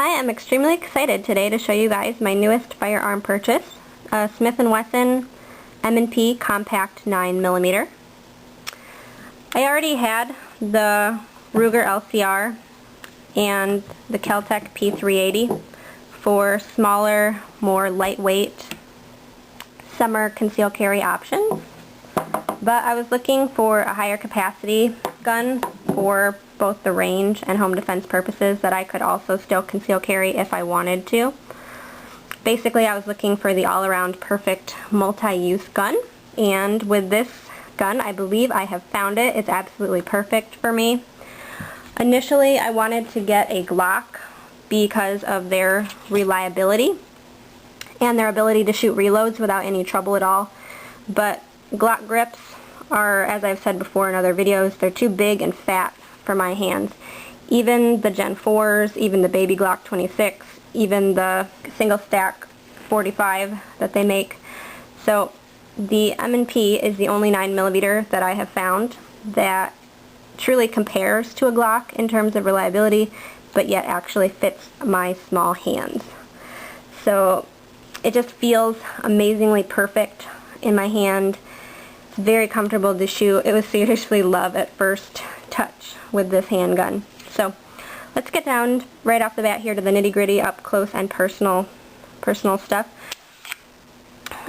I am extremely excited today to show you guys my newest firearm purchase, a Smith Wesson M&P compact 9mm. I already had the Ruger LCR and the Keltec P380 for smaller, more lightweight summer conceal carry options, but I was looking for a higher capacity gun for both the range and home defense purposes that I could also still conceal carry if I wanted to. Basically, I was looking for the all-around perfect multi-use gun, and with this gun, I believe I have found it. It's absolutely perfect for me. Initially, I wanted to get a Glock because of their reliability and their ability to shoot reloads without any trouble at all, but Glock grips are, as I've said before in other videos, they're too big and fat for my hands. Even the Gen 4s, even the baby Glock 26, even the single stack 45 that they make. So the M&P is the only 9mm that I have found that truly compares to a Glock in terms of reliability, but yet actually fits my small hands. So it just feels amazingly perfect in my hand. It's very comfortable to shoot. It was seriously love at first touch with this handgun. So let's get down right off the bat here to the nitty-gritty, up close and personal stuff.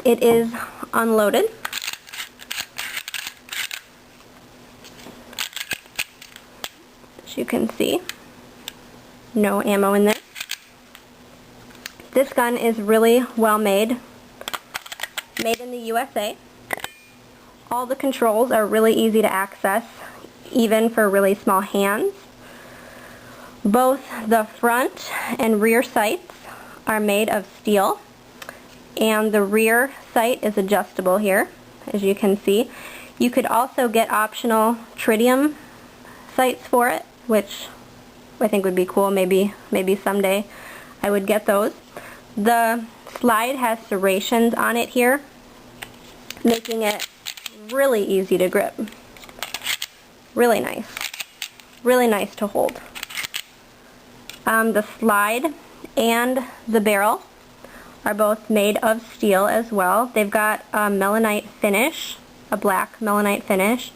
It is unloaded. As you can see, no ammo in there. This gun is really well made. Made in the USA. All the controls are really easy to access, even for really small hands. Both the front and rear sights are made of steel, and the rear sight is adjustable here, as you can see. You could also get optional tritium sights for it, which I think would be cool. Maybe someday I would get those. The slide has serrations on it here, making it really easy to grip. Really nice to hold. The slide and the barrel are both made of steel as well. They've got a melanite finish, a black melanite finish.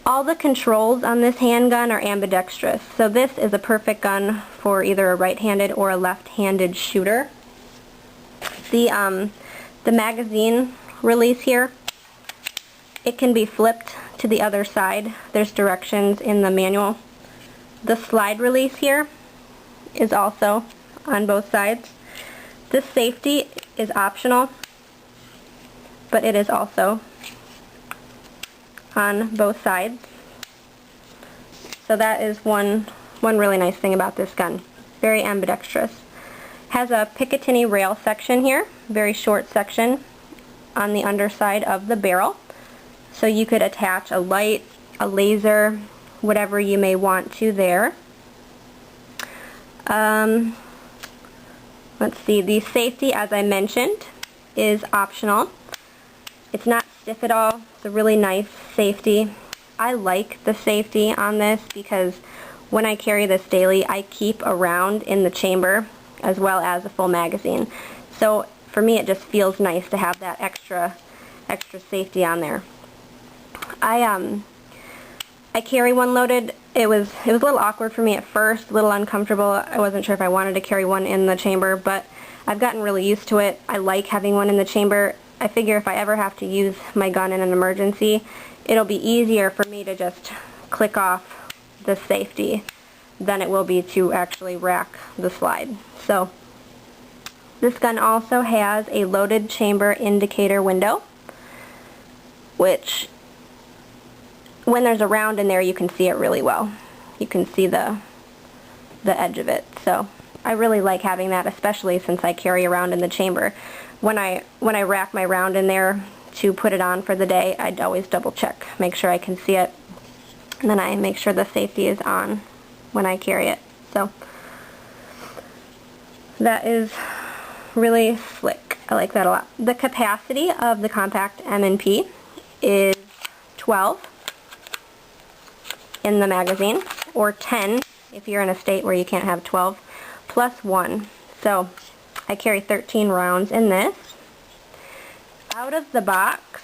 All the controls on this handgun are ambidextrous, so this is a perfect gun for either a right-handed or a left-handed shooter. The magazine release here, it can be flipped to the other side. There's directions in the manual. The slide release here is also on both sides. This safety is optional, but it is also on both sides. So that is one really nice thing about this gun. Very ambidextrous. Has a Picatinny rail section here, very short section on the underside of the barrel. So you could attach a light, a laser, whatever you may want to there. Let's see, the safety, as I mentioned, is optional. It's not stiff at all. It's a really nice safety. I like the safety on this because when I carry this daily, I keep a round in the chamber as well as a full magazine. So for me, it just feels nice to have that extra safety on there. I carry one loaded. It was a little awkward for me at first, a little uncomfortable. I wasn't sure if I wanted to carry one in the chamber, but I've gotten really used to it. I like having one in the chamber. I figure if I ever have to use my gun in an emergency, it'll be easier for me to just click off the safety than it will be to actually rack the slide. So this gun also has a loaded chamber indicator window, which when there's a round in there, you can see it really well. You can see the edge of it. So I really like having that, especially since I carry around in the chamber. When I rack my round in there to put it on for the day, I'd always double check, make sure I can see it, and then I make sure the safety is on when I carry it. So that is really slick. I like that a lot. The capacity of the compact M&P is 12 in the magazine, or 10 if you're in a state where you can't have 12. plus 1. So I carry 13 rounds in this. Out of the box,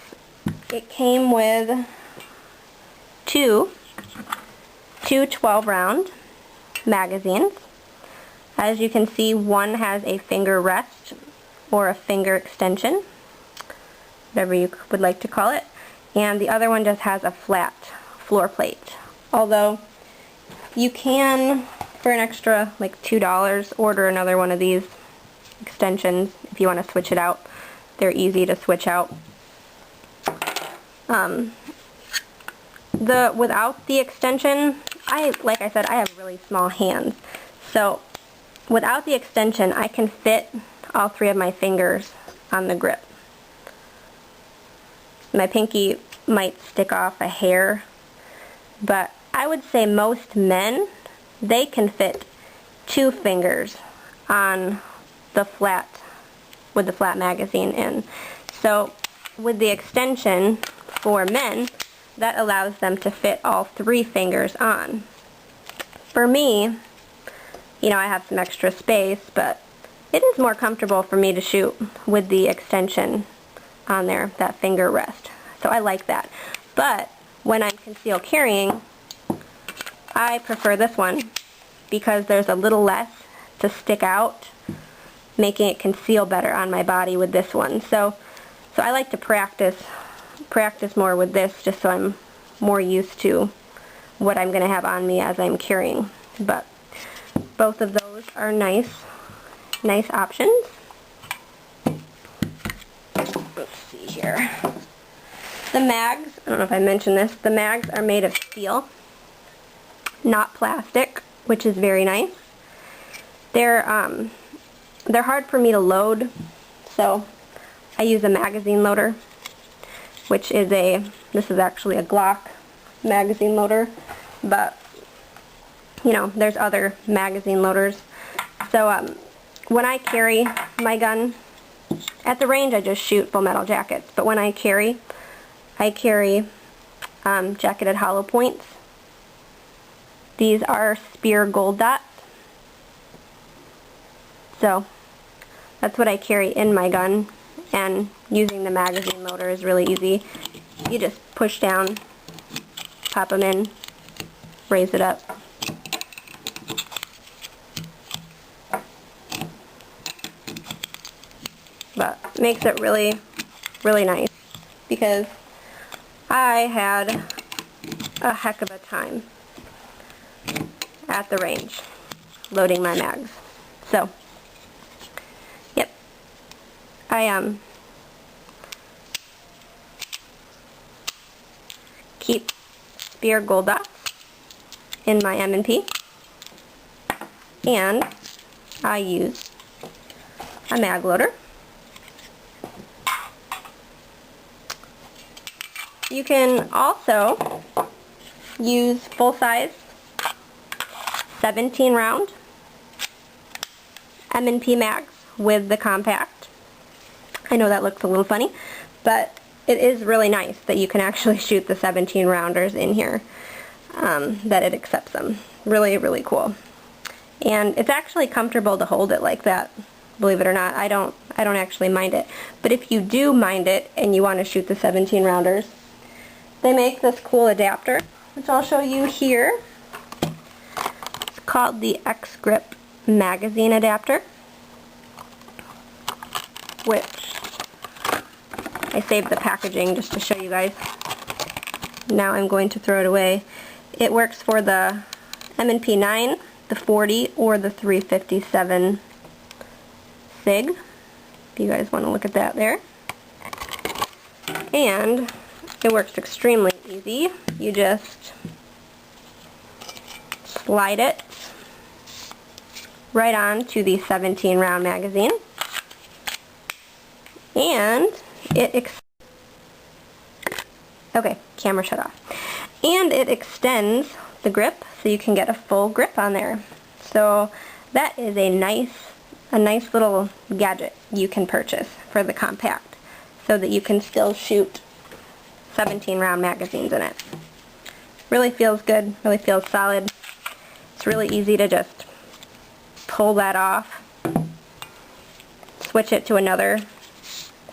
it came with two 12-round magazines. As you can see, one has a finger rest or a finger extension, whatever you would like to call it, and the other one just has a flat floor plate. Although you can, for an extra like $2, order another one of these extensions if you want to switch it out. They're easy to switch out. Without the extension, like I said, I have really small hands. So without the extension, I can fit all 3 of my fingers on the grip. My pinky might stick off a hair, but I would say most men, they can fit 2 fingers on the flat, with the flat magazine in. So with the extension for men, that allows them to fit all 3 fingers on. For me, you know, I have some extra space, but it is more comfortable for me to shoot with the extension on there, that finger rest. So I like that. But when I'm conceal carrying, I prefer this one because there's a little less to stick out, making it conceal better on my body with this one. So I like to practice more with this, just so I'm more used to what I'm going to have on me as I'm carrying. But both of those are nice options. Let's see here. The mags, I don't know if I mentioned this, the mags are made of steel, not plastic, which is very nice. They're hard for me to load, so I use a magazine loader, which is this is actually a Glock magazine loader, but you know, there's other magazine loaders. So when I carry my gun, at the range I just shoot full metal jackets, but when I carry jacketed hollow points. These are Speer Gold Dot. So that's what I carry in my gun, and using the magazine loader is really easy. You just push down, pop them in, raise it up. But makes it really, really nice, because I had a heck of a time at the range loading my mags. So, yep, I keep Speer Gold Dots in my M&P, and I use a mag loader. You can also use full-size 17 round M&P mags with the compact. I know that looks a little funny, but it is really nice that you can actually shoot the 17 rounders in here, that it accepts them. Really, really cool. And it's actually comfortable to hold it like that, believe it or not. I don't actually mind it. But if you do mind it and you want to shoot the 17 rounders, they make this cool adapter, which I'll show you here. It's called the XGrip magazine adapter, which I saved the packaging just to show you guys. Now I'm going to throw it away. It works for the M&P9, the 40, or the 357 SIG, if you guys want to look at that there. And it works extremely easy. You just slide it right on to the 17 round magazine, and okay, camera shut off. And it extends the grip so you can get a full grip on there. So that is a nice little gadget you can purchase for the compact, so that you can still shoot 17 round magazines in it. Really feels good, really feels solid. It's really easy to just pull that off, switch it to another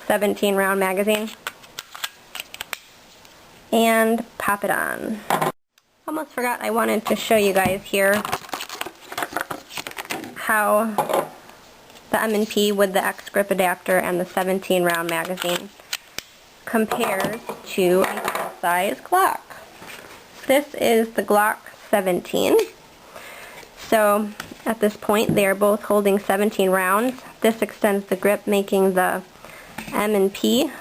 17 round magazine, and pop it on. Almost forgot I wanted to show you guys here how the M&P with the XGrip adapter and the 17 round magazine compares to a full-size Glock. This is the Glock 17. So at this point they are both holding 17 rounds. This extends the grip, making the M&P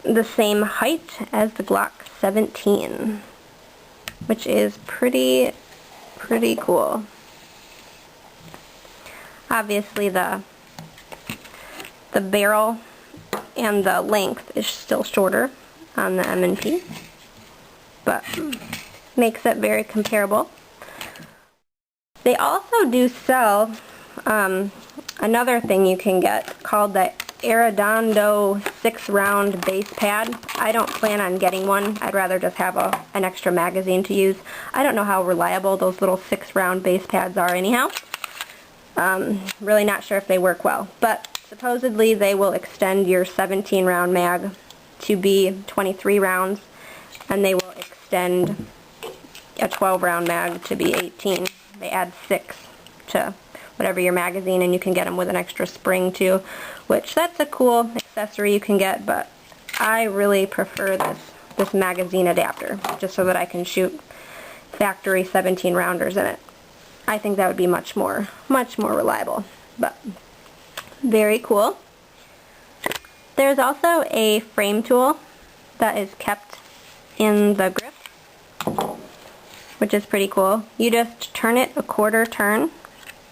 the same height as the Glock 17, which is pretty cool. Obviously the barrel and the length is still shorter on the M&P, but makes it very comparable. They also do sell another thing you can get called the Arredondo 6-round base pad. I don't plan on getting one. I'd rather just have an extra magazine to use. I don't know how reliable those little 6-round base pads are anyhow. Really not sure if they work well, but supposedly they will extend your 17 round mag to be 23 rounds, and they will extend a 12 round mag to be 18. They add 6 to whatever your magazine, and you can get them with an extra spring too, which that's a cool accessory you can get, but I really prefer this magazine adapter just so that I can shoot factory 17 rounders in it. I think that would be much more reliable, but very cool. There's also a frame tool that is kept in the grip, which is pretty cool. You just turn it a quarter turn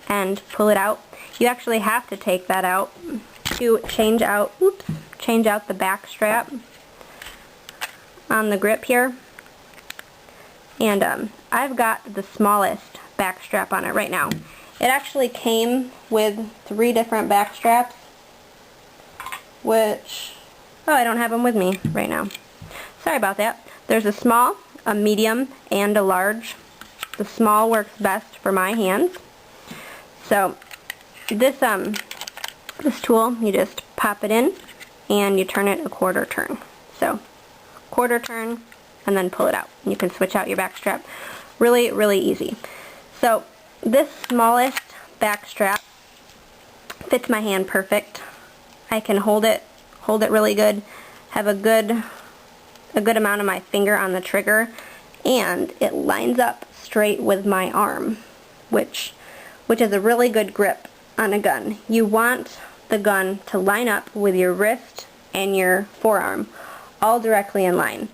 and pull it out. You actually have to take that out to change out the back strap on the grip here. And I've got the smallest back strap on it right now. It actually came with 3 different back straps, which, oh, I don't have them with me right now. Sorry about that. There's a small, a medium, and a large. The small works best for my hands. So this tool, you just pop it in and you turn it a quarter turn. So quarter turn and then pull it out. You can switch out your back strap. Really easy. So this smallest back strap fits my hand perfect. I can hold it really good, have a good amount of my finger on the trigger, and it lines up straight with my arm, which is a really good grip on a gun. You want the gun to line up with your wrist and your forearm, all directly in line.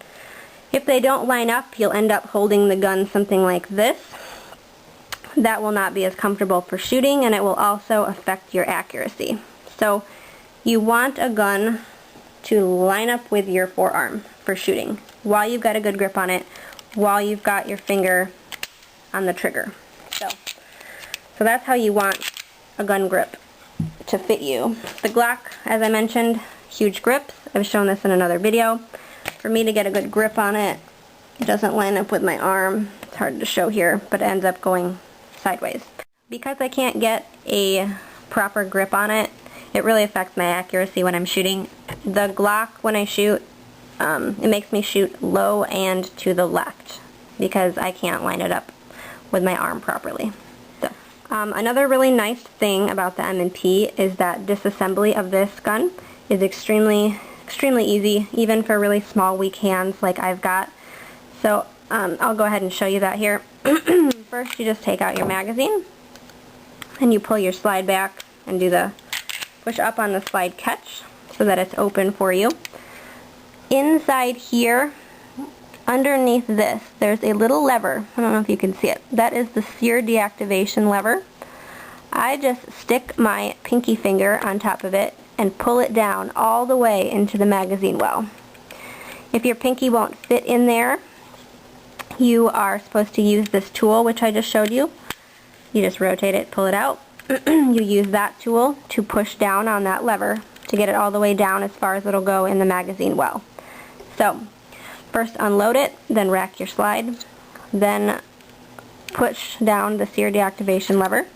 If they don't line up, you'll end up holding the gun something like this. That will not be as comfortable for shooting, and it will also affect your accuracy. So you want a gun to line up with your forearm for shooting, while you've got a good grip on it, while you've got your finger on the trigger. So that's how you want a gun grip to fit you. The Glock, as I mentioned, huge grips. I've shown this in another video. For me to get a good grip on it, it doesn't line up with my arm. It's hard to show here, but it ends up going sideways. Because I can't get a proper grip on it, it really affects my accuracy when I'm shooting. The Glock, when I shoot, it makes me shoot low and to the left because I can't line it up with my arm properly. So, another really nice thing about the M&P is that disassembly of this gun is extremely easy, even for really small, weak hands like I've got. So I'll go ahead and show you that here. First, you just take out your magazine, and you pull your slide back and do the push up on the slide catch so that it's open for you. Inside here, underneath this, there's a little lever. I don't know if you can see it. That is the sear deactivation lever. I just stick my pinky finger on top of it and pull it down all the way into the magazine well. If your pinky won't fit in there, you are supposed to use this tool, which I just showed you. You just rotate it, pull it out. You use that tool to push down on that lever to get it all the way down as far as it'll go in the magazine well. So, first unload it, then rack your slide, then push down the sear deactivation lever.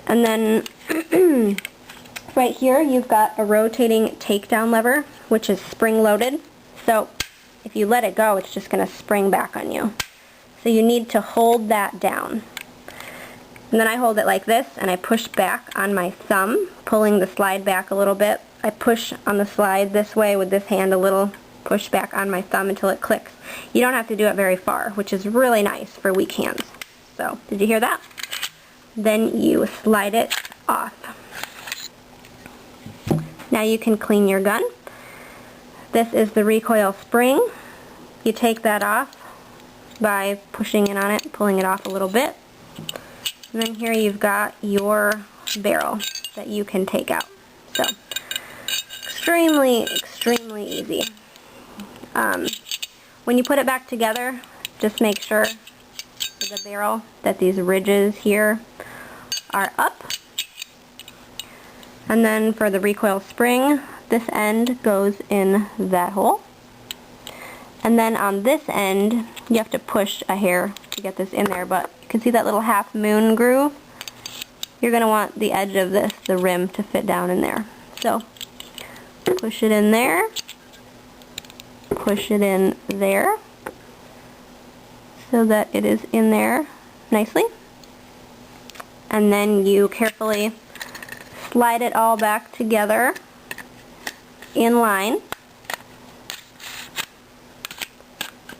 And then right here you've got a rotating takedown lever, which is spring-loaded. So if you let it go, it's just going to spring back on you. So you need to hold that down. And then I hold it like this, and I push back on my thumb, pulling the slide back a little bit. I push on the slide this way with this hand a little, push back on my thumb until it clicks. You don't have to do it very far, which is really nice for weak hands. So, did you hear that? Then you slide it off. Now you can clean your gun. This is the recoil spring. You take that off by pushing in on it, pulling it off a little bit. And then here you've got your barrel that you can take out. So, extremely, extremely easy. When you put it back together, just make sure for the barrel that these ridges here are up. And then for the recoil spring, this end goes in that hole. And then on this end, you have to push a hair to get this in there, but you can see that little half moon groove. You're going to want the edge of this, the rim, to fit down in there. So, push it in there, push it in there, so that it is in there nicely. And then you carefully slide it all back together in line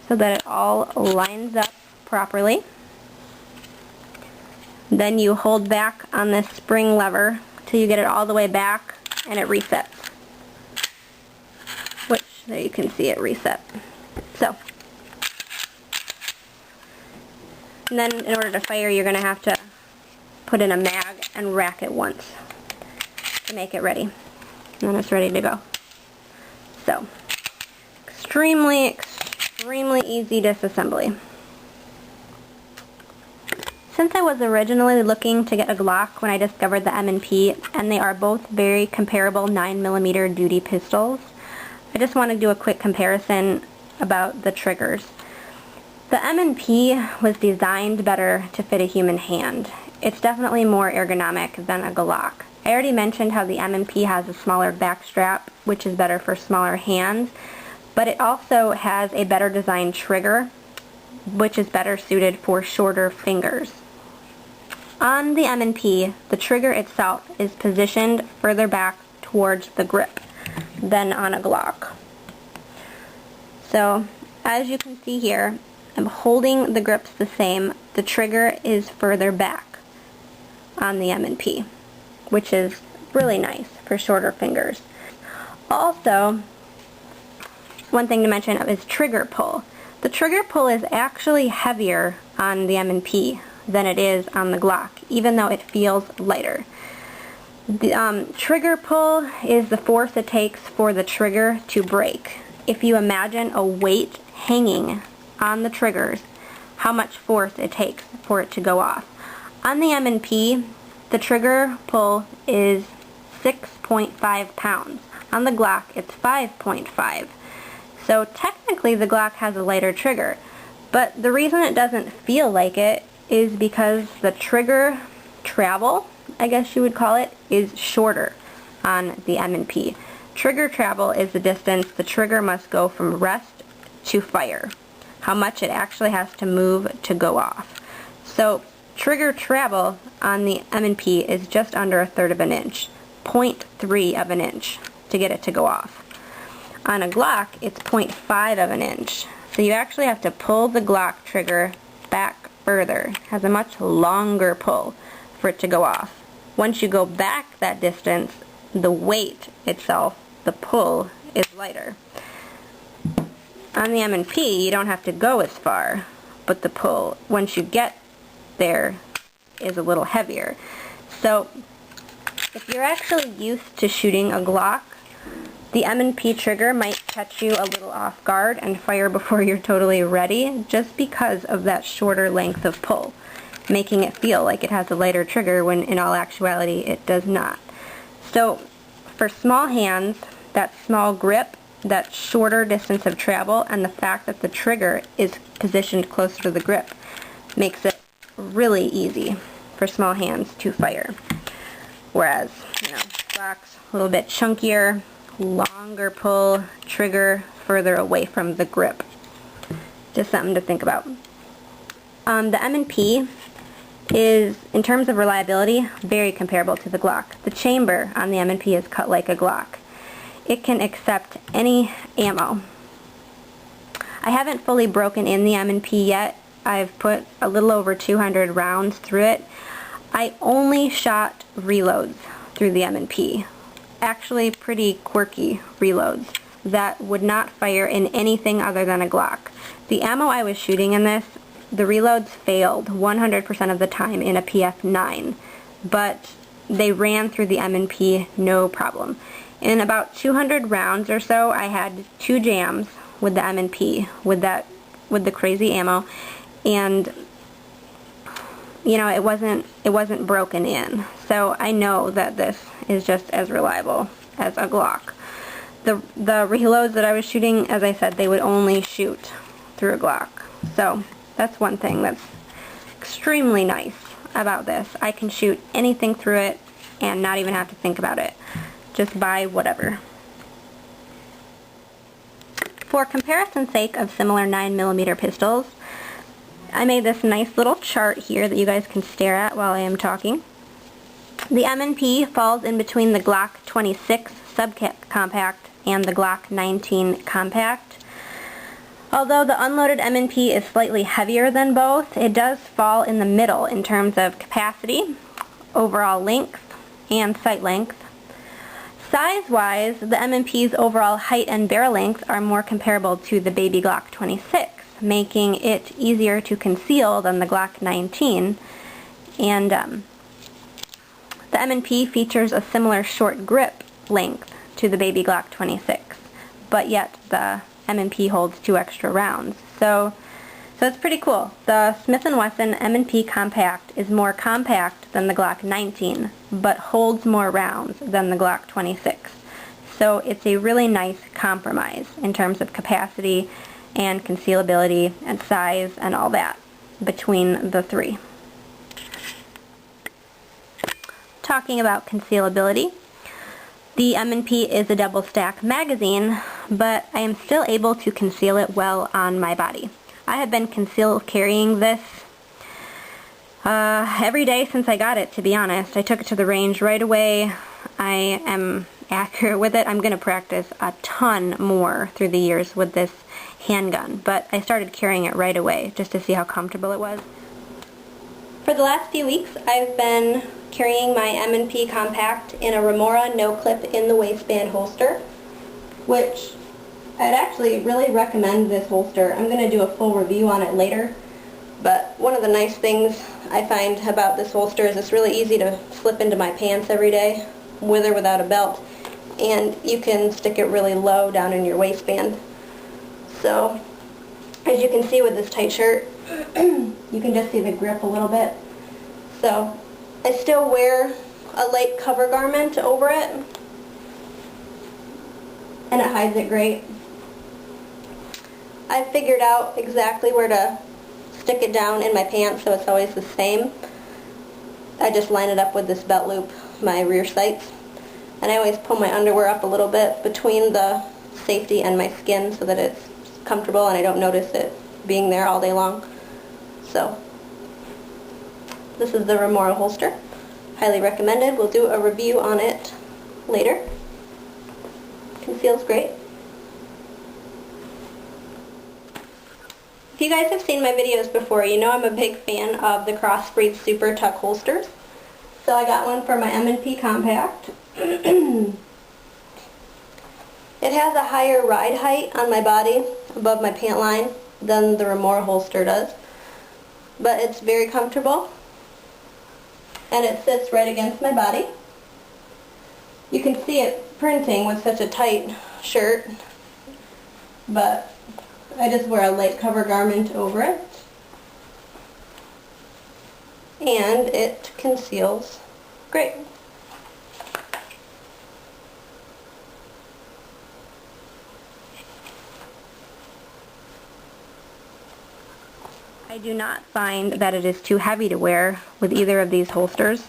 so that it all lines up properly. Then you hold back on this spring lever till you get it all the way back and it resets. Which, there you can see it reset. So, and then in order to fire, you're going to have to put in a mag and rack it once to make it ready. And then it's ready to go. So, extremely, extremely easy disassembly. Since I was originally looking to get a Glock when I discovered the M&P, and they are both very comparable 9mm duty pistols, I just want to do a quick comparison about the triggers. The M&P was designed better to fit a human hand. It's definitely more ergonomic than a Glock. I already mentioned how the M&P has a smaller backstrap, which is better for smaller hands, but it also has a better designed trigger, which is better suited for shorter fingers. On the M&P, the trigger itself is positioned further back towards the grip than on a Glock. So, as you can see here, I'm holding the grips the same. The trigger is further back on the M&P, which is really nice for shorter fingers. Also, one thing to mention is trigger pull. The trigger pull is actually heavier on the M&P than it is on the Glock, even though it feels lighter. The trigger pull is the force it takes for the trigger to break. If you imagine a weight hanging on the triggers, how much force it takes for it to go off. On the M&P, the trigger pull is 6.5 pounds. On the Glock, it's 5.5. So technically the Glock has a lighter trigger, but the reason it doesn't feel like it is because the trigger travel, I guess you would call it, is shorter on the M&P. Trigger travel is the distance the trigger must go from rest to fire, how much it actually has to move to go off. So trigger travel on the M&P is just under 1/3 of an inch, 0.3 of an inch to get it to go off. On a Glock, it's 0.5 of an inch. So you actually have to pull the Glock trigger back further. It has a much longer pull for it to go off. Once you go back that distance, the weight itself, the pull, is lighter. On the M&P, you don't have to go as far, but the pull, once you get there, is a little heavier. So, if you're actually used to shooting a Glock, the M&P trigger might catch you a little off guard and fire before you're totally ready, just because of that shorter length of pull, making it feel like it has a lighter trigger when in all actuality it does not. So, for small hands, that small grip, that shorter distance of travel, and the fact that the trigger is positioned closer to the grip makes it really easy for small hands to fire. Whereas, you know, Glocks a little bit chunkier, longer pull, trigger further away from the grip. Just something to think about. The M&P is, in terms of reliability, very comparable to the Glock. The chamber on the M&P is cut like a Glock. It can accept any ammo. I haven't fully broken in the M&P yet. I've put a little over 200 rounds through it. I only shot reloads through the M&P. Actually pretty quirky reloads that would not fire in anything other than a Glock. The ammo I was shooting in this, the reloads failed 100% of the time in a PF9, but they ran through the M&P no problem. In about 200 rounds or so, I had 2 jams with the M&P, with the crazy ammo, and you know, it wasn't broken in. So I know that this is just as reliable as a Glock. The reloads that I was shooting, as I said, they would only shoot through a Glock. So that's one thing that's extremely nice about this. I can shoot anything through it and not even have to think about it. Just buy whatever. For comparison's sake of similar 9mm pistols, I made this nice little chart here that you guys can stare at while I am talking. The M&P falls in between the Glock 26 subcompact and the Glock 19 compact. Although the unloaded M&P is slightly heavier than both, it does fall in the middle in terms of capacity, overall length, and sight length. Size-wise, the M&P's overall height and barrel length are more comparable to the baby Glock 26, making it easier to conceal than the Glock 19. And the M&P features a similar short grip length to the baby Glock 26, but yet the M&P holds 2 extra rounds. So it's pretty cool. The Smith Wesson M&P compact is more compact than the Glock 19, but holds more rounds than the Glock 26. So it's a really nice compromise in terms of capacity and concealability and size and all that between the 3. Talking about concealability, the M&P is a double stack magazine, but I am still able to conceal it well on my body. I have been conceal carrying this every day since I got it, to be honest. I took it to the range right away. I am accurate with it. I'm going to practice a ton more through the years with this handgun, but I started carrying it right away just to see how comfortable it was. For the last few weeks, I've been carrying my M&P compact in a Remora no-clip in the waistband holster, which I'd actually really recommend this holster. I'm going to do a full review on it later, but one of the nice things I find about this holster is it's really easy to slip into my pants every day, with or without a belt, and you can stick it really low down in your waistband. So, as you can see with this tight shirt, you can just see the grip a little bit. So, I still wear a light cover garment over it, and it hides it great. I figured out exactly where to stick it down in my pants so it's always the same. I just line it up with this belt loop, my rear sights, and I always pull my underwear up a little bit between the safety and my skin so that it's comfortable and I don't notice it being there all day long. So, this is the Remora holster. Highly recommended. We'll do a review on it later. Conceals great. If you guys have seen my videos before, you know I'm a big fan of the Crossbreed Supertuck holsters. So I got one for my M&P compact. It has a higher ride height on my body, above my pant line, than the Remora holster does. But it's very comfortable, and it sits right against my body. You can see it printing with such a tight shirt, but I just wear a light cover garment over it, and it conceals great. I do not find that it is too heavy to wear with either of these holsters.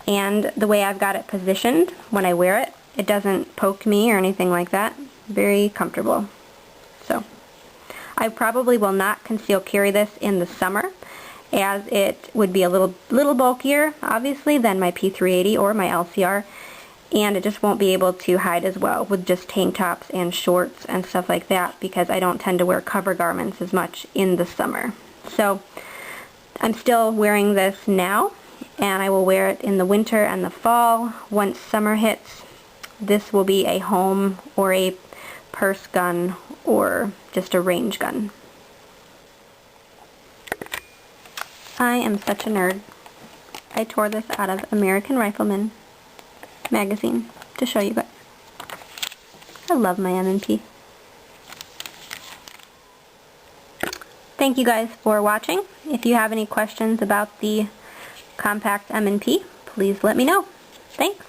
and the way I've got it positioned when I wear it, it doesn't poke me or anything like that. Very comfortable. So I probably will not conceal carry this in the summer, as it would be a little bulkier, obviously, than my P380 or my LCR, and it just won't be able to hide as well with just tank tops and shorts and stuff like that, because I don't tend to wear cover garments as much in the summer. So I'm still wearing this now, and I will wear it in the winter and the fall. Once summer hits, this will be a home or a purse gun or just a range gun. I am such a nerd. I tore this out of American Rifleman magazine to show you guys. I love my M&P. Thank you guys for watching. If you have any questions about the compact M&P, please let me know. Thanks.